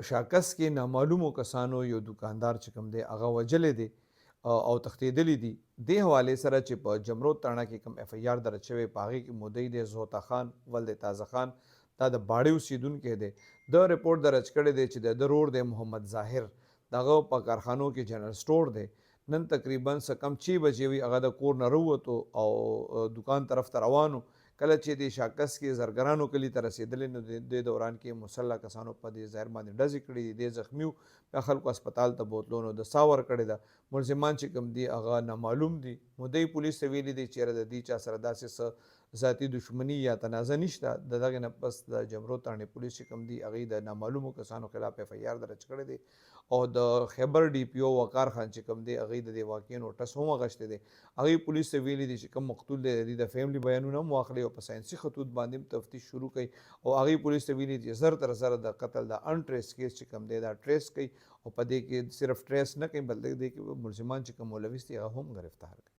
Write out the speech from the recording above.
شاکس کې نامعلومو کسانو یو دکاندار چې کوم دی هغه وجلې دی او تښتېدلی دي. دې حوالې سره چې په جمرود تاڼه کې کوم اف ای آر درج شوی په هغې کې مدعي دی زوطه خان ولد تازه خان، دا د باړې اوسېدونکی دی. د رپورټ درج کړی دی چې د ده رور دی محمد ظاهر، د هغه په کارخانو کې جنرل سټور دی. نن تقریبا څه کم 6 بجې وي هغه د کور نه راووتو او دکان طرف ته روان و. کله چې د شاکس کې زرګرانو کلي ته رسېدلی نو د دې دوران کې مسلح کسانو په دې ظاهر باندې ډزې کړي دي. دی زخمي و، بیا خلکو هسپتال ته بوتلو نو د ساه ورکړې ده. ملزمان چې کوم دي هغه نامعلوم دي. مدعي پولیس ته ویلي دي چېرې د دې چا سره داسې څه ذاتي دښمني یا تنازع نشته. د دغې نه پس د جمرود تاڼې پولیس چې کوم دي هغوی د نامعلومو کسانو خلاف اف ای آر درج کړی دی او د خیبر ډي پي او وقار خان چې کوم دی هغوی د دې واقعې نوټس هم اخیستی دی. هغوی پولیس ته ویلي دي چې کوم مقتول دی د دې د فیملي بیانونه هم واخلي او په ساینسي خطوط باندې هم تفتیش شروع کوي او هغوی پولیس ته ویلي دي چې زر تر زره د قتل د ان ټریس کیس چې کوم دی دا ټریس کوي او په دې کې صرف ټریس نه کوي بلکې دې کې ملزمان چې کوم ملوث دي هغه هم ګرفتار کوي.